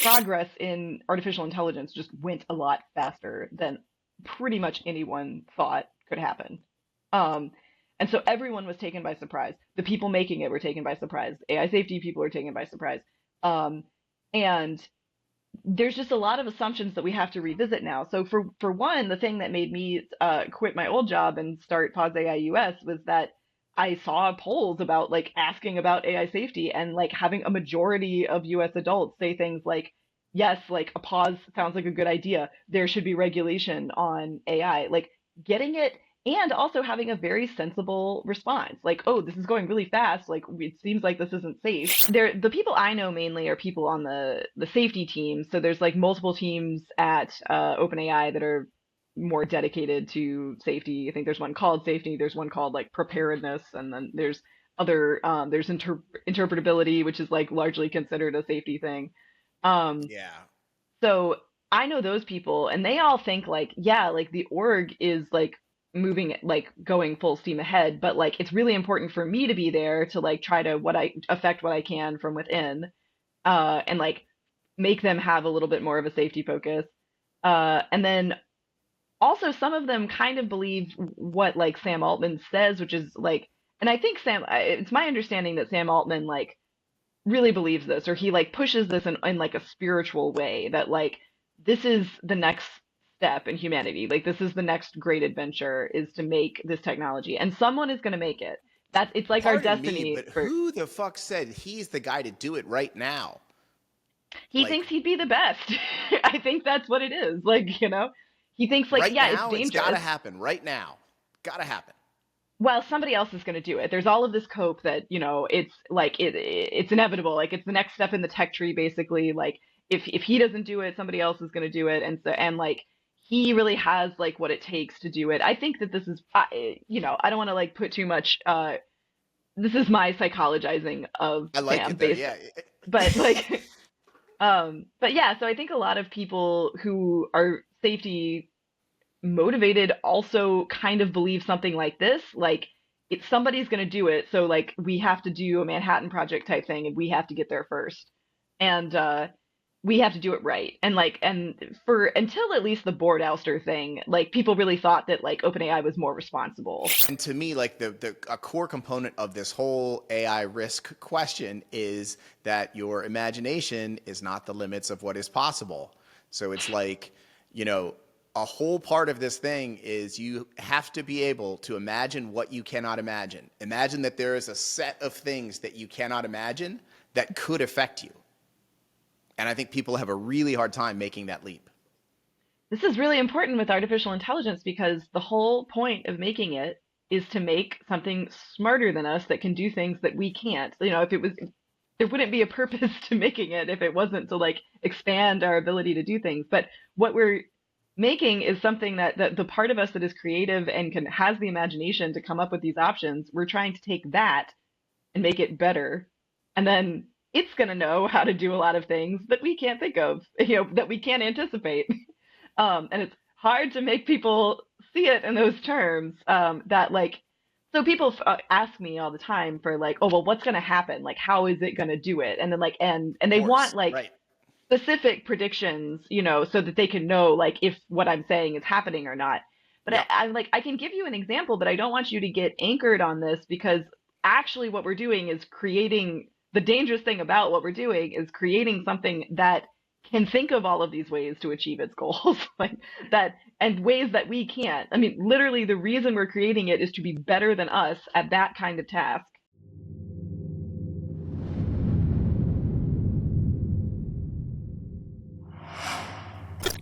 progress in artificial intelligence just went a lot faster than pretty much anyone thought could happen. Um, and so everyone was taken by surprise. The people making it were taken by surprise. AI safety people were taken by surprise. Um, and there's just a lot of assumptions that we have to revisit now. So for one, the thing that made me quit my old job and start Pause AI US was that I saw polls about like asking about AI safety and like having a majority of US adults say things like, yes, like a pause sounds like a good idea. There should be regulation on AI. Like getting it and also having a very sensible response like, oh, this is going really fast, like it seems like this isn't safe. The people I know mainly are people on the safety team, so there's like multiple teams at OpenAI that are more dedicated to safety. I think there's one called safety, there's one called like preparedness, and then there's other there's interpretability, which is like largely considered a safety thing. um Yeah. so I know those people, and they all think like, yeah, like the org is like moving, like going full steam ahead, but like it's really important for me to be there to like try to what I affect what I can from within, and like make them have a little bit more of a safety focus. And then also some of them kind of believe what like Sam Altman says, which is like, and I think it's my understanding that Sam Altman like really believes this, or he like pushes this in like a spiritual way that like this is the next step in humanity. Like this is the next great adventure is to make this technology, and someone is going to make it. That's it's like our Pardon me, destiny but for. who the fuck said he's the guy to do it right now? He Like thinks he'd be the best. I think that's what it is. Like, he thinks like, right yeah, it's now, it's got to dangerous. happen. Right now, got to happen. Well, somebody else is going to do it. There's all of this hope that, it's like it's inevitable. Like it's the next step in the tech tree, basically. Like if he doesn't do it, somebody else is going to do it. And so, and like he really has like what it takes to do it. I think that this is, I don't want to like put too much, this is my psychologizing of I like Sam it though. based, Yeah. but like, but yeah, so I think a lot of people who are safety motivated also kind of believe something like this, like it's somebody's going to do it, so like we have to do a Manhattan Project type thing, and we have to get there first, and we have to do it right. And like, and for until at least the board ouster thing, like people really thought that like OpenAI was more responsible. And to me, like the a core component of this whole AI risk question is that your imagination is not the limits of what is possible. So it's like, you know, a whole part of this thing is you have to be able to imagine what you cannot imagine. Imagine that there is a set of things that you cannot imagine that could affect you. And I think people have a really hard time making that leap. This is really important with artificial intelligence because the whole point of making it is to make something smarter than us that can do things that we can't. If it was, there wouldn't be a purpose to making it if it wasn't to like expand our ability to do things. But what we're making is something that the part of us that is creative and has the imagination to come up with these options, we're trying to take that and make it better. And then it's going to know how to do a lot of things that we can't think of, that we can't anticipate. And it's hard to make people see it in those terms, that like, so people ask me all the time for like, oh, well, what's going to happen? Like, how is it going to do it? And then like, and Of they want course. like Right. specific predictions, so that they can know like if what I'm saying is happening or not. But Yep. I'm like, I can give you an example, but I don't want you to get anchored on this because actually what we're doing is creating the dangerous thing about what we're doing is creating something that can think of all of these ways to achieve its goals, like that, and ways that we can't. I mean, literally, the reason we're creating it is to be better than us at that kind of task.